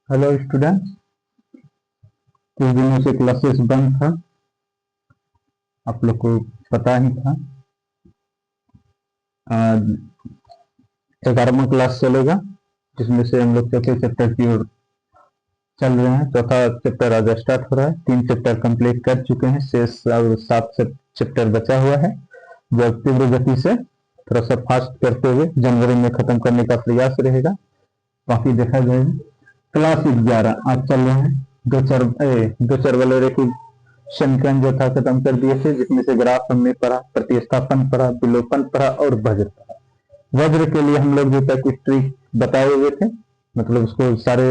Hello students. कुछ दिनों से क्लासेस बंद था, आप लोग को पता ही था। आज 11वां क्लास चलेगा, जिसमें से हम लोग चौथे चैप्टर की ओर चल रहे हैं। चौथा चैप्टर आज स्टार्ट हो रहा है। 3 चैप्टर कंप्लीट कर चुके हैं, शेष 7 चैप्टर बचा हुआ है, जो अब तीव्र गति से थोड़ा सा फास्ट करते हुए जनवरी में खत्म करने का प्रयास रहेगा। बाकी देखा जाएगा। क्लास 11 आज चल रहे हैं। दो चर वाले रेखिक समीकरण जो था खत्म कर दिए थे, जिसमें से ग्राफ हमने पढ़ा, प्रतिस्थापन पढ़ा, विलोपन पढ़ा और वज्र पढ़ा। वज्र के लिए हम लोग जो तक ट्रिक बताए हुए थे, मतलब उसको सारे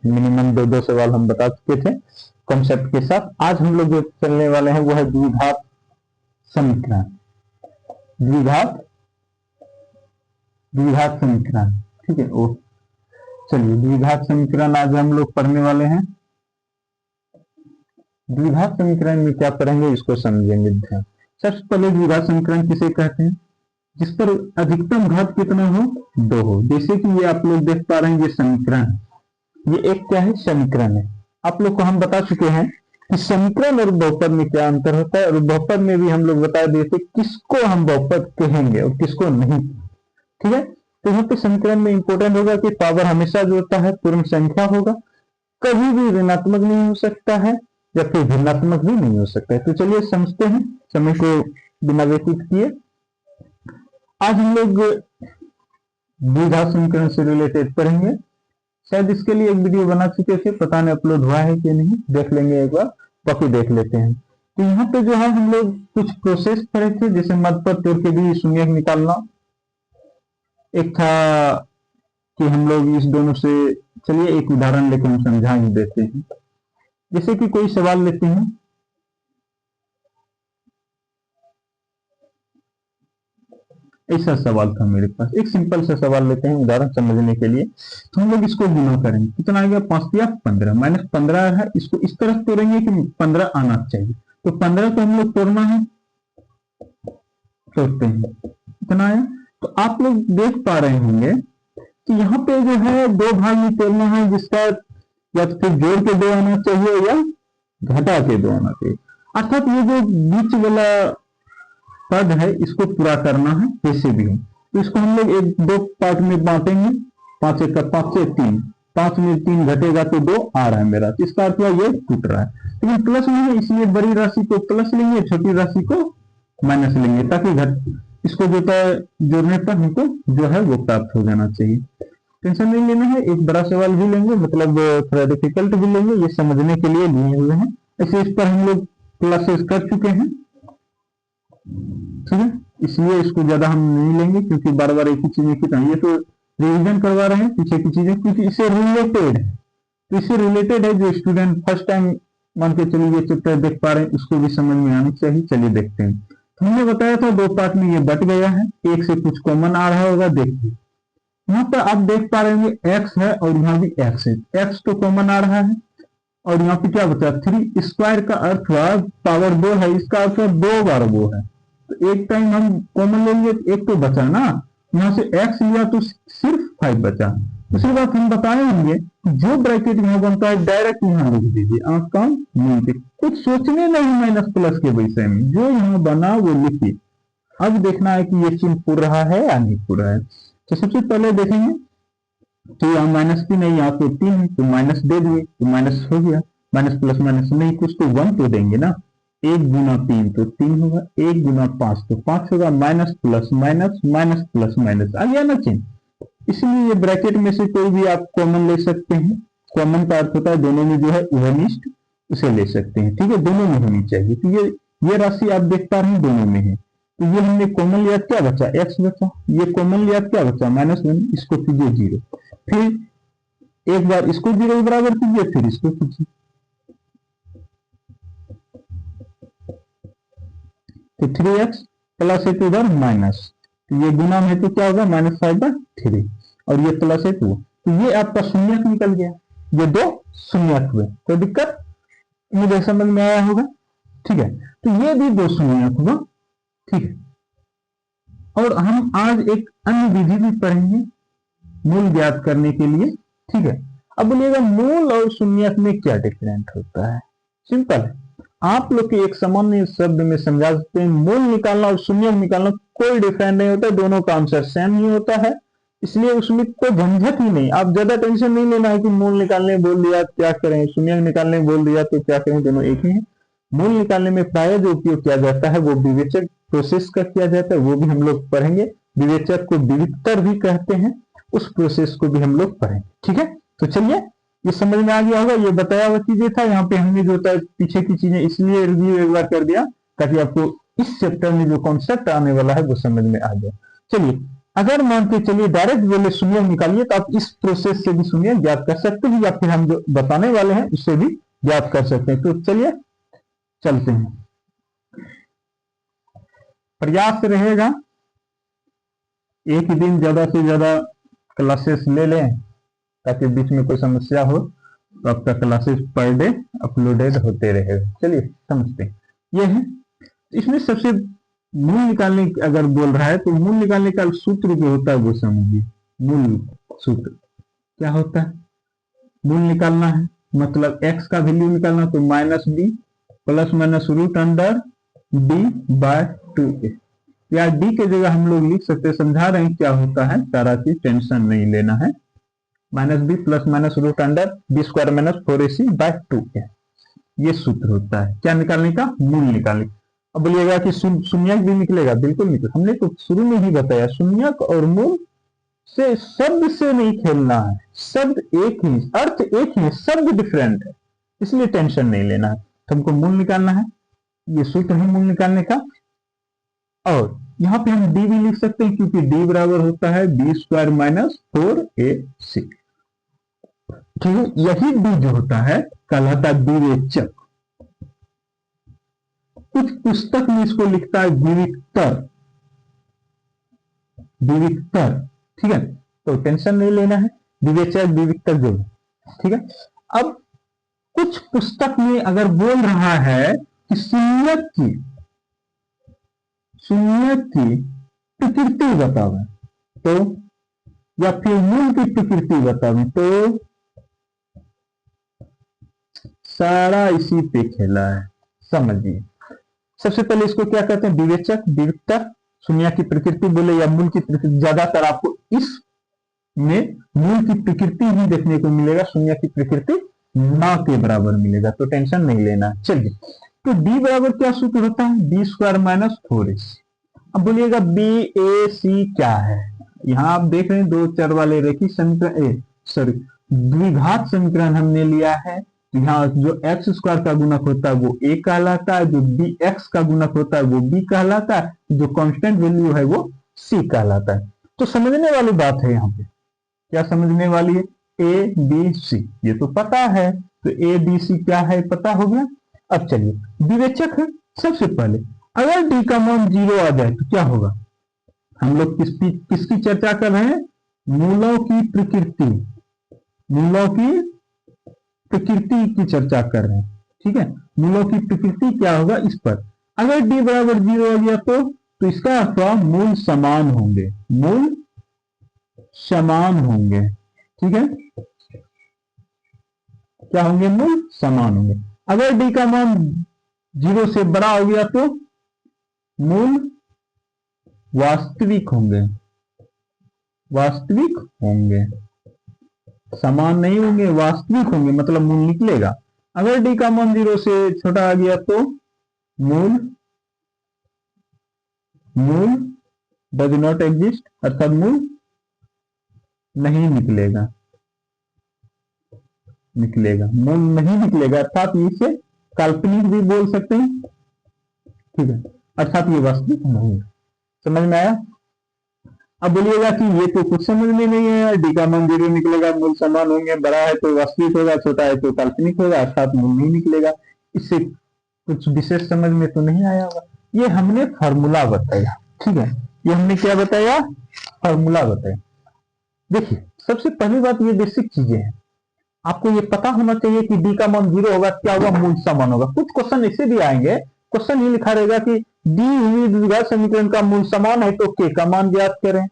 मिनिमम 2-2 सवाल हम बता चुके थे कॉन्सेप्ट के साथ। आज हम लोग जो चलने वाले हैं वो है द्विघात समीकरण। द्विघात द्विघात समीकरण, ठीक है। ओ चलिए, द्विघात समीकरण आज हम लोग पढ़ने वाले हैं। द्विघात समीकरण में क्या पढ़ेंगे इसको समझेंगे ध्यान। सबसे पहले द्विघात समीकरण किसे कहते हैं? जिस पर अधिकतम घात कितना हो, 2 हो। जैसे कि ये आप लोग देख पा रहे हैं, ये समीकरण, ये एक क्या है, समीकरण है। आप लोग को हम बता चुके हैं कि समीकरण और बहुपद में क्या अंतर होता है, और बहुपद में भी हम लोग बता दिए थे किसको हम बहुपद कहेंगे और किसको नहीं। ठीक है, तो यहाँ पे समीकरण में इंपॉर्टेंट होगा कि पावर हमेशा जो होता है पूर्ण संख्या होगा, कभी भी ऋणात्मक नहीं हो सकता है या फिर भिन्नात्मक भी नहीं हो सकता है। तो चलिए समझते हैं, समय को बिना व्यतीत किए। आज हम लोग द्विघात समीकरण से रिलेटेड पढ़ेंगे। शायद इसके लिए एक वीडियो बना चुके थे, पता नहीं अपलोड हुआ है कि नहीं, देख लेंगे एक बार, बाकी देख लेते हैं। तो यहाँ पे जो है हम लोग कुछ प्रोसेस पढ़े थे, जैसे मध्य पद तोड़ के भी शून्य निकालना। एक था कि हम लोग इस दोनों से, चलिए एक उदाहरण लेके हम समझा ही देते हैं। जैसे कि कोई सवाल लेते हैं, ऐसा सवाल था मेरे पास, एक सिंपल सा सवाल लेते हैं उदाहरण समझने के लिए। तो हम लोग इसको गुना करेंगे, कितना आ गया, 5 या 15, -15 है। इसको इस तरह तोड़ेंगे कि 15 आना चाहिए, तो 15 को हम लोग तोड़ना है, तोड़ते हैं, कितना आया। तो आप लोग देख पा रहे होंगे कि यहाँ पे जो है 2 भाग में तोड़ना है, जिसका या तो फिर जोड़ के 2 आना चाहिए या घटा के 2 आना चाहिए। अर्थात ये जो बीच वाला पद है इसको पूरा करना है जैसे भी हो। तो इसको हम लोग 1-2 पार्ट में बांटेंगे। 5 1 का 5 से 3, 5 में 3 घटेगा तो 2 आ रहा है मेरा, तो इसका अर्थ हुआ ये टूट रहा है। लेकिन प्लस में है, इसलिए बड़ी राशि को प्लस लेंगे, छोटी राशि को माइनस लेंगे, ताकि इसको जो है जोड़ने पर हमको जो है वो प्राप्त हो जाना चाहिए। टेंशन नहीं लेना है। एक बड़ा सवाल भी लेंगे, मतलब थोड़ा डिफिकल्ट भी लेंगे, ये समझने के लिए लिए हुए हैं। ऐसे इस पर हम लोग क्लासेस कर चुके हैं, ठीक है, इसलिए इसको ज्यादा हम नहीं लेंगे, क्योंकि बार बार एक ही चीज में कितना, ये तो रिवीजन करवा रहे हैं पीछे की चीजें, क्योंकि इससे रिलेटेड है। तो इससे रिलेटेड है, जो स्टूडेंट फर्स्ट टाइम मान के चलिए ये चैप्टर देख पा रहे हैं, उसको भी समझ में आनी चाहिए। चलिए देखते हैं। तो हमने बताया था 2 पार्ट में ये बट गया है, एक से कुछ कॉमन आ रहा होगा। देखिए यहाँ पर आप देख पा रहे होंगे x है और यहाँ भी x है, x तो कॉमन आ रहा है, और यहाँ पे क्या बचा, 3 स्क्वायर का अर्थ हुआ पावर 2 है, इसका अर्थ 2 बार वो है। तो एक टाइम हम कॉमन लेंगे, एक तो बचा ना, यहाँ से x लिया तो सिर्फ 5 बचा। दूसरी बात हम बताएंगे, जो ब्रैकेट यहाँ बनता है डायरेक्ट यहाँ लिख दीजिए, आंख काम नहीं, कुछ सोचने नहीं माइनस प्लस के विषय में, जो यहाँ बना वो लिखिए। अब देखना है कि ये चिन्ह पूर रहा है या नहीं पूर रहा है। तो सबसे पहले देखेंगे, तो यहाँ -3 है, यहाँ तो 3 है, तो माइनस दे दिए, तो माइनस हो गया। माइनस प्लस माइनस नहीं, कुछ तो 1 तो देंगे ना। 1 गुना 3 तो 3 होगा, 1 गुना 5 तो 5 होगा, minus plus minus, minus plus minus आ गया ना चिन्ह। इसलिए ये ब्रैकेट में से कोई भी आप कॉमन ले सकते हैं। कॉमन का अर्थ होता है दोनों में जो है उभयनिष्ठ, उसे ले सकते हैं, ठीक है, दोनों में होनी चाहिए। तो ये राशि आप देख पा रहे हैं दोनों में है, तो ये हमने कॉमन लिया, क्या बचा, x बचा। ये कॉमन लिया, क्या बचा, -1, इसको कीजिए 0। फिर एक बार इसको 0 के बराबर कीजिए, फिर इसको कीजिए, तो 3x प्लस है तो इधर माइनस, तो ये गुना में तो क्या होगा, -5/3, और ये प्लस है तो ये आपका शून्यक निकल गया। ये 2 शून्यक हुए, कोई दिक्कत मुझे समझ में आया होगा, ठीक है। तो ये भी 2 शून्यक हुआ, ठीक है। और हम आज एक अन्य विधि भी पढ़ेंगे मूल ज्ञात करने के लिए, ठीक है। अब बोलिएगा मूल और शून्यक में क्या डिफरेंट होता है? सिंपल है, आप लोग के एक सामान्य शब्द में समझा सकते हैं, मूल निकालना और शून्यक निकालना कोई डिफरेंट नहीं होता, दोनों का आंसर सेम ही होता है, इसलिए उसमें कोई झंझट ही नहीं। आप ज्यादा टेंशन नहीं लेना है कि मूल निकालने बोल दिया क्या करें, शून्यक निकालने बोल दिया तो क्या करें, दोनों एक ही है। मूल निकालने में प्राय जो उपयोग किया जाता है वो विवेचक प्रोसेस का किया जाता है, वो भी हम लोग पढ़ेंगे। विवेचक को विविक्तर भी कहते हैं, उस प्रोसेस को भी हम लोग पढ़ेंगे। ठीक है, तो चलिए, ये समझ में आ गया होगा, ये बताया हुआ चीजें था। यहाँ पे हमने जो होता है पीछे की चीजें इसलिए रिव्यू एक बार कर दिया ताकि आपको इस चैप्टर में जो कॉन्सेप्ट आने वाला है वो समझ में आ जाए। चलिए, अगर मान के चलिए डायरेक्ट बोले शून्य निकालिए तो आप इस प्रोसेस से भी शून्य ज्ञात कर सकते हैं, या फिर हम जो बताने वाले हैं उससे भी ज्ञात कर सकते हैं। तो चलिए चलते हैं। प्रयास रहेगा एक ही दिन ज्यादा से ज्यादा क्लासेस ले लें ताकि बीच में कोई समस्या हो तो आपका क्लासेस पर डे अपलोडेड होते रहेगा। चलिए समझते हैं, ये है इसमें सबसे मूल निकालने अगर बोल रहा है तो मूल निकालने का सूत्र जो होता है वो समझिए। मूल सूत्र क्या होता है? मूल निकालना है मतलब x का वैल्यू निकालना, तो -b plus minus root under d by 2a, या d के जगह हम लोग लिख सकते हैं, समझा रहे हैं क्या होता है, सारा चीज टेंशन नहीं लेना है। -b plus minus root under b square minus 4ac by 2a, ये सूत्र होता है क्या निकालने का? मूल निकालने। अब बोलिएगा कि शून्यक भी निकलेगा, बिल्कुल निकले, हमने तो शुरू में ही बताया शून्यक और मूल से शब्द से नहीं खेलना है, शब्द एक ही, अर्थ एक ही, शब्द डिफरेंट है, इसलिए टेंशन नहीं लेना है। तो हमको मूल निकालना है, ये सूत्र है मूल निकालने का। और यहाँ पे हम डी भी लिख सकते हैं क्योंकि डी बराबर होता है बी स्क्वायर माइनस 4ac। ठीक है, यही डी जो होता है कहलाता है विवेचक। कुछ पुस्तक में इसको लिखता है विविक्तर, विविक्तर। ठीक है, तो टेंशन नहीं लेना है, विवेचक विविक्तर जो, ठीक है। अब कुछ पुस्तक में अगर बोल रहा है कि शून्यक की प्रकृति बतावे तो, या फिर मूल की प्रकृति बतावे तो, सारा इसी पे खेला है, समझिए। सबसे पहले इसको क्या कहते हैं? विवेचक विविक्तर। शून्य की प्रकृति बोले या मूल की प्रकृति, ज्यादातर आपको इस में मूल की प्रकृति ही देखने को मिलेगा, शून्य की प्रकृति ना के बराबर मिलेगा, तो टेंशन नहीं लेना। चलिए, तो b बराबर क्या सूत्र होता है? B square minus 4ac। अब बोलिएगा बी ए सी क्या है? यहां आप देख रहे हैं दो चर वाले रेखी समीकरण, सॉरी द्विघात समीकरण हमने लिया है। यहाँ जो एक्स स्क्वायर का गुणक होता है वो a कहलाता है, जो बी एक्स का गुणक होता है वो b कहलाता है, जो कांस्टेंट वैल्यू है वो c कहलाता है। तो समझने वाली बात है, यहाँ पे क्या समझने वाली है? ए बी सी ये तो पता है, तो ए बी सी क्या है पता हो गया। अब चलिए विवेचक है, सबसे पहले अगर डी का मान 0 आ जाए तो क्या होगा? हम लोग किसकी चर्चा कर रहे हैं? मूलों की प्रकृति, मूलों की प्रकृति की चर्चा कर रहे हैं। ठीक है, मूलों की प्रकृति क्या होगा इस पर। अगर डी बराबर 0 आ गया तो इसका अर्थ हुआ मूल समान होंगे, मूल समान होंगे। ठीक है, क्या होंगे? मूल समान होंगे। अगर डी का मान 0 से बड़ा हो गया तो मूल वास्तविक होंगे, वास्तविक होंगे, समान नहीं होंगे, वास्तविक होंगे, मतलब मूल निकलेगा। अगर डी का मान 0 से छोटा आ गया तो मूल डज नॉट एग्जिस्ट, अर्थात मूल नहीं निकलेगा, मूल नहीं निकलेगा, अर्थात इसे काल्पनिक भी बोल सकते हैं। ठीक है, अर्थात ये वास्तविक नहीं है। समझ में आया? अब बोलिएगा कि ये तो कुछ समझ में नहीं है, डी का मान 0 निकलेगा, मूल समान होंगे, बड़ा है तो वास्तविक होगा, छोटा है तो काल्पनिक होगा, अर्थात मूल नहीं निकलेगा। इससे कुछ विशेष समझ में तो नहीं आया होगा। ये हमने फॉर्मूला बताया। ठीक है, ये हमने क्या बताया? फॉर्मूला बताया। देखिए, सबसे पहली बात ये बेसिक चीजें हैं, आपको ये पता होना चाहिए कि डी का मान 0 होगा, क्या होगा? मूल समान होगा। कुछ क्वेश्चन ऐसे भी आएंगे, क्वेश्चन ये लिखा रहेगा कि दी हुई द्विघात समीकरण का मूल समान है तो के का मान ज्ञात करें।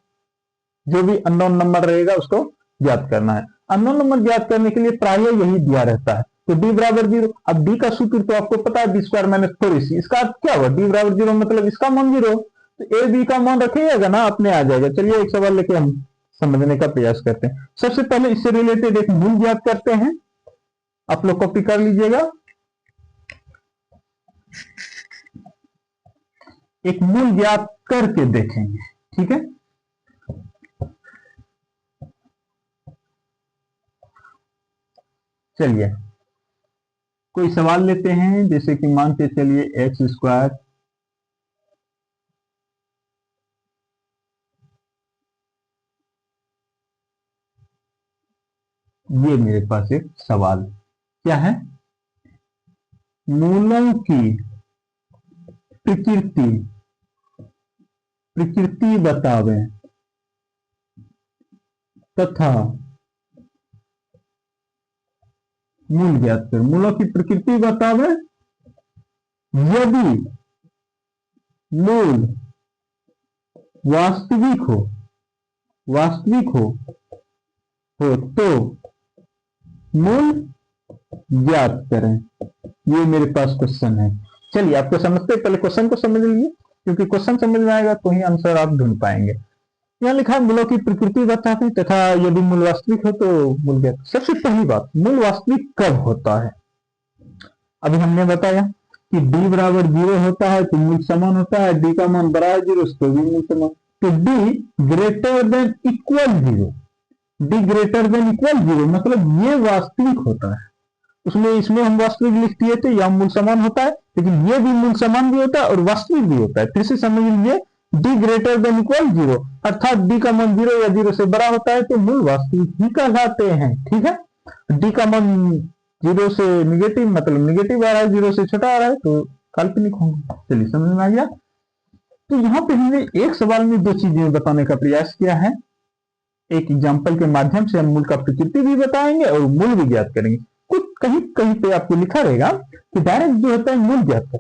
जो भी अननोन नंबर रहेगा उसको ज्ञात करना है। अननोन नंबर ज्ञात करने के लिए प्राय यही दिया रहता है। तो d बराबर 0, अब d का सूत्र तो आपको पता है b स्क्वायर माइनस 4ac, इसका अर्थ क्या हुआ, d बराबर 0 मतलब इसका मान 0, तो a b का मान रखिएगा ना, अपने आ जाएगा। चलिए एक सवाल लेके हम समझने का प्रयास करते हैं। सबसे पहले इससे रिलेटेड एक मूल ज्ञात करते हैं, आप लोग कॉपी कर लीजिएगा। एक मूल ज्ञात करके देखेंगे, ठीक है। चलिए कोई सवाल लेते हैं, जैसे कि मान के चलिए एक्स स्क्वायर ये मेरे पास एक सवाल क्या है, मूलों की प्रकृति बतावे तथा मूल ज्ञात करें। मूलों की प्रकृति बतावे, यदि मूल वास्तविक हो तो मूल ज्ञात करें। ये मेरे पास क्वेश्चन है। चलिए आपको समझते पहले क्वेश्चन को समझ लीजिए, क्योंकि क्वेश्चन समझ में आएगा तो ही आंसर आप ढूंढ पाएंगे। यहां लिखा है मूलों की प्रकृति बताते तथा यदि मूल वास्तविक हो तो मूल ज्ञात। सबसे पहली बात, मूल वास्तविक कब होता है? अभी हमने बताया कि d बराबर 0 होता है तो मूल समान होता है, d का मान बड़ा है 0 तो भी मूल समान। तो d greater than equal 0, d greater than equal 0 मतलब ये वास्तविक होता है। उसमें इसमें हम वास्तविक लिख दिए थे, या मूल समान होता है, लेकिन ये भी मूल समान भी होता है और वास्तविक भी होता है। फिर से समझ लीजिए, d ग्रेटर देन इक्वल 0 अर्थात d का मान 0 या 0 से बड़ा होता है तो मूल वास्तविक ही कहलाते हैं, ठीक है। d का मान 0 से निगेटिव मतलब निगेटिव आ रहा है, 0 से छोटा आ रहा है तो काल्पनिक होंगे। चलिए समझ में आ गया। तो यहाँ पे हमने एक सवाल में दो चीजें बताने का प्रयास किया है। एक एग्जाम्पल के माध्यम से हम मूल का प्रकृति भी बताएंगे और मूल भी ज्ञात करेंगे। कुछ कहीं कहीं पे आपको लिखा रहेगा कि डायरेक्ट जो होता है मूल ज्ञात कर,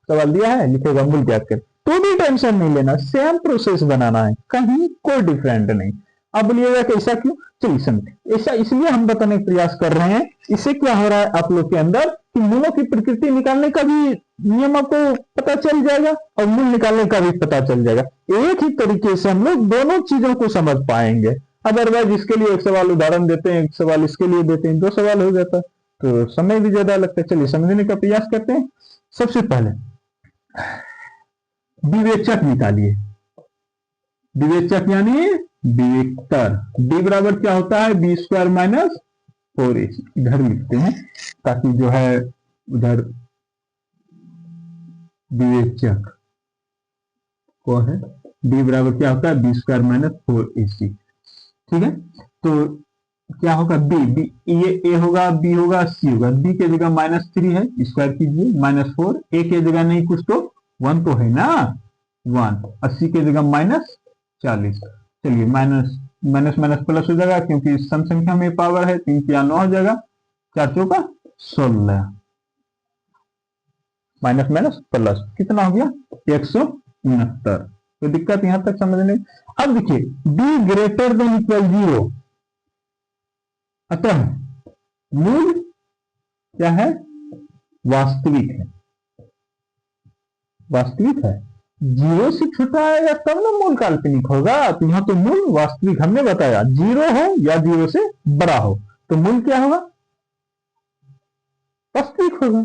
सवाल दिया है लिखेगा मूल ज्ञात कर, तो भी टेंशन नहीं लेना, सेम प्रोसेस बनाना है, कहीं कोई डिफरेंट नहीं। अब बोलिएगा कि ऐसा क्यों, चलिए समझे। ऐसा इसलिए हम बताने का प्रयास कर रहे हैं, इससे क्या हो रहा है आप लोग के अंदर कि मूलों की प्रकृति निकालने का भी नियम आपको पता चल जाएगा और मूल निकालने का भी पता चल जाएगा। एक ही तरीके से हम लोग दोनों चीजों को समझ पाएंगे। अदरवाइज इसके लिए एक सवाल उदाहरण देते हैं, एक सवाल इसके लिए देते हैं, दो सवाल हो जाता है तो समय भी ज्यादा लगता है। चलिए समझने का प्रयास करते हैं। सबसे पहले विवेचक निकालिए, विवेचक यानी विवेक्तर। d बराबर क्या होता है, बी स्क्वायर माइनस 4ac। इधर लिखते हैं ताकि जो है उधर विवेचक को है, d बराबर क्या होता है, बी स्क्वायर माइनस 4ac, ठीक है। तो क्या होगा, b ये a होगा, b होगा, c होगा। b के जगह -3 है, स्क्वायर कीजिए, -4, a के जगह नहीं कुछ तो 1 तो है ना, 1, 80 के जगह -40। चलिए माइनस माइनस माइनस प्लस हो जाएगा, क्योंकि सम संख्या में पावर है, 3 या 9 हो जाएगा, 4 चौका 16, माइनस माइनस प्लस कितना हो गया 169। तो दिक्कत यहां तक समझने। अब देखिए d ग्रेटर देन इक्वल 0, अतः मूल क्या है, वास्तविक है, वास्तविक है। 0 से छोटा आएगा तब ना मूल काल्पनिक होगा। तो यहाँ तो मूल वास्तविक हमने बताया, 0 हो या 0 से बड़ा हो तो मूल क्या होगा, वास्तविक होगा।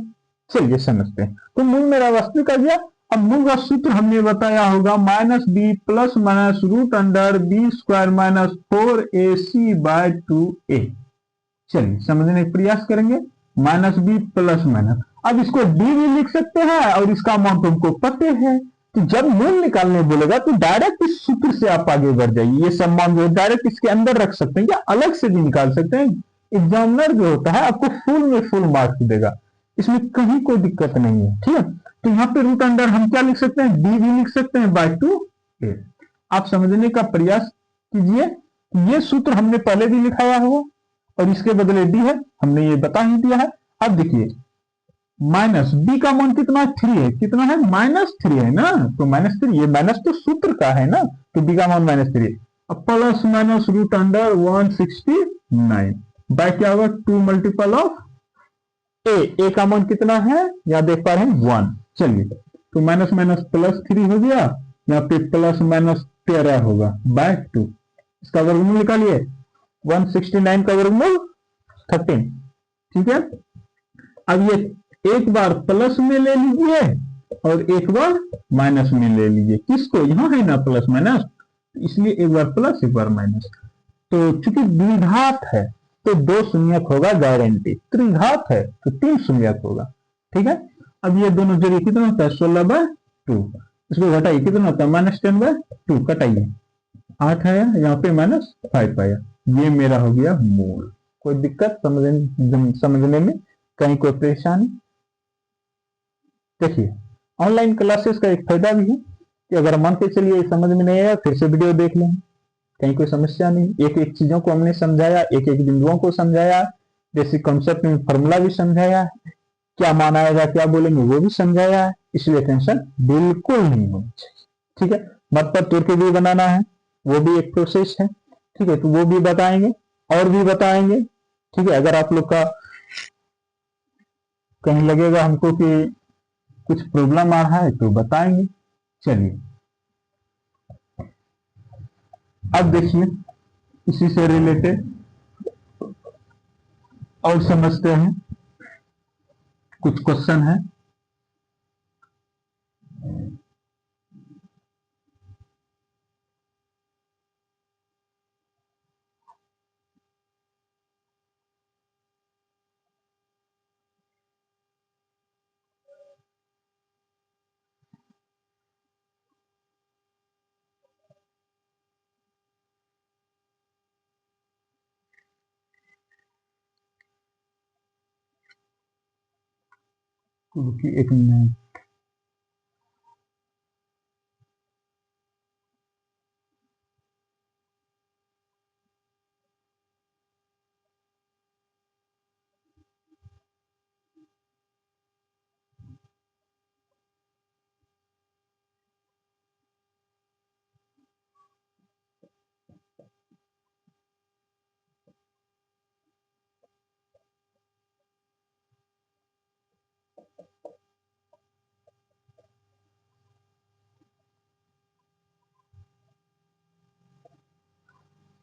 चलिए समझते हैं। तो मूल मेरा वास्तविक आ गया। अब मूल का सूत्र हमने बताया होगा -b plus minus root under b square minus 4ac/2a। चलिए समझने का प्रयास करेंगे। -b प्लस माइनस, अब इसको d भी लिख सकते हैं और इसका मान तुमको पता है। तो जब मूल निकालने बोलेगा तो डायरेक्ट इस सूत्र से आप आगे बढ़ जाइए। ये सब मान जो डायरेक्ट इसके अंदर रख सकते हैं या अलग से भी निकाल सकते हैं। एग्जामिनर जो होता है आपको फुल में फुल मार्क्स देगा, इसमें कहीं कोई दिक्कत नहीं है, ठीक है। तो यहाँ पे रूट अंडर हम क्या लिख सकते हैं, d भी लिख सकते हैं /2a। आप समझने का प्रयास कीजिए। ये सूत्र हमने पहले भी लिखाया होगा और इसके बदले d है, हमने ये बता ही दिया है। अब देखिए माइनस b का मान कितना 3 है, कितना है -3 है ना, तो -3, ये माइनस तो सूत्र का है ना, तो b का मान -3 है। अब plus minus root under 169, by क्या होगा, 2 मल्टीपल ऑफ ए का मान कितना है, यहाँ देख पा रहे हैं 1। चलिए तो माइनस माइनस प्लस 3 हो गया, यहाँ पे प्लस माइनस 13 होगा बाय 2। इसका वर्गमूल निकालिए, 169 का वर्गमूल 13। ठीक है, अब ये एक बार प्लस में ले लीजिए और एक बार माइनस में ले लीजिए। किसको, यहाँ है ना प्लस माइनस, इसलिए एक बार प्लस एक बार माइनस। तो चूंकि द्विघात है तो 2 शून्यक होगा गारंटी, त्रिघात है तो 3 शून्यक होगा। ठीक है, अब ये दोनों जगह कितना होता है, 16/2। इसको घटाइए, कितना होता है, -10/2। कटाइए, 8 आया, यहाँ पे -5 आया। ये मेरा हो गया मूल। कोई दिक्कत समझने में, कहीं कोई परेशानी? देखिए, ऑनलाइन क्लासेस का एक फायदा भी है कि अगर मान के चलिए समझ में नहीं आया, फिर से वीडियो देख लें, कहीं कोई समस्या नहीं। एक एक चीजों को हमने समझाया, एक एक बिंदुओं को समझाया, बेसिक कॉन्सेप्ट में फॉर्मूला भी समझाया, क्या मान आएगा क्या बोलेंगे वो भी समझाया है। इसलिए टेंशन बिल्कुल नहीं होनी चाहिए। ठीक है, मत पर तोड़ के भी बनाना है, वो भी एक प्रोसेस है। ठीक है, तो वो भी बताएंगे और भी बताएंगे। ठीक है, अगर आप लोग का कहीं लगेगा हमको कि कुछ प्रॉब्लम आ रहा है तो बताएंगे। चलिए अब देखिए, इसी से रिलेटेड और समझते हैं, कुछ क्वेश्चन है। एक मिनट,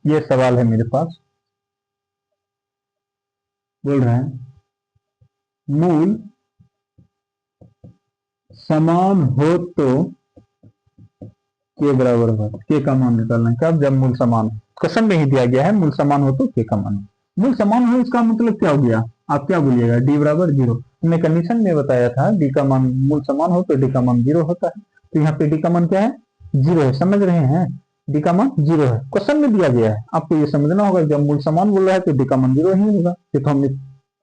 ये सवाल है मेरे पास। बोल रहे हैं मूल समान हो तो के बराबर हो, के का मान निकालना है। कब, जब मूल समान हो। क्वेश्चन में ही दिया गया है मूल समान हो तो के का मान। मूल समान हो इसका मतलब क्या हो गया, आप क्या बोलिएगा, डी बराबर 0। हमने कंडीशन में बताया था डी का मान मूल समान हो तो डी का मान 0 होता है। तो यहाँ पे डी का मान क्या है, 0 है। समझ रहे हैं, डी का मान 0 है, क्वेश्चन में दिया गया है। आपको ये समझना होगा, जब मूल समान बोल रहा है तो डी का मान 0 ही होगा। ये तो हमने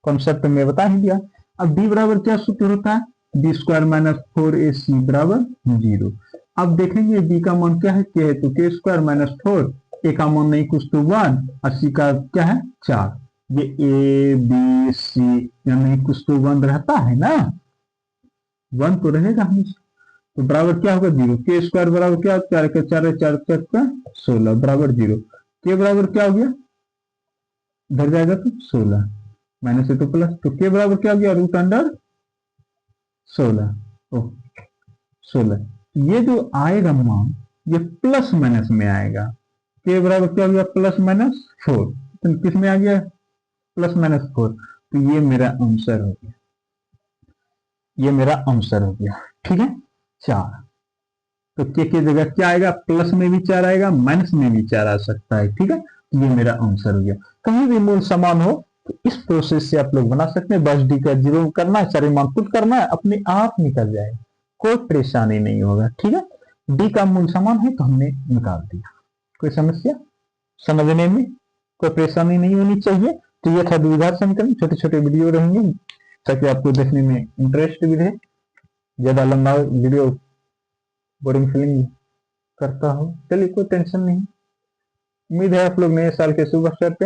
कॉन्सेप्ट में बता ही दिया। अब डी बराबर क्या सूत्र होता है, डी स्क्वायर माइनस 4ac बराबर 0। अब देखेंगे बी का मान क्या है, के है तो के स्क्वायर माइनस 4, ए का मान नहीं कुछ तो 1 और सी का क्या है 4। ये ए बी सी या नहीं कुछ तो 1 रहता है ना, 1 तो रहेगा हमेशा। तो बराबर क्या होगा 0। के स्क्वायर बराबर क्या, 4 का 4 4 का 16 बराबर 0। के बराबर क्या हो गया, इधर जाएगा तो 16 माइनस है तो प्लस, तो के बराबर क्या हो गया, रूट अंडर 16। ओ 16, ये जो आएगा मान ये प्लस माइनस में आएगा। के बराबर क्या हो गया, प्लस माइनस 4। तो किस में आ गया, प्लस माइनस 4। तो ये मेरा आंसर हो गया, ये मेरा आंसर हो गया। ठीक है, 4। तो के जगह क्या आएगा, प्लस में भी 4 आएगा, माइनस में भी 4 आ सकता है। ठीक है, तो ये मेरा आंसर हो गया। कहीं भी मूल समान हो तो इस प्रोसेस से आप लोग बना सकते हैं। बस डी का 0 करना है, सारे मान पुट करना है, अपने आप निकल जाएगा, कोई परेशानी नहीं होगा। ठीक है, डी का मूल समान है तो हमने निकाल दिया। कोई समस्या समझने में, कोई परेशानी नहीं होनी चाहिए। तो ये था द्विघात समीकरण। छोटे छोटे वीडियो रहेंगे ताकि आपको देखने में इंटरेस्ट भी रहे। ज्यादा लंबा वीडियो बोरिंग फीलिंग करता हो, चलिए कोई टेंशन नहीं। उम्मीद है आप लोग नए साल के शुभ अवसर पे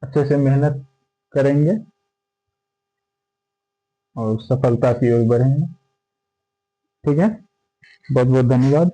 अच्छे से मेहनत करेंगे और सफलता की ओर बढ़ेंगे। ठीक है, बहुत बहुत धन्यवाद।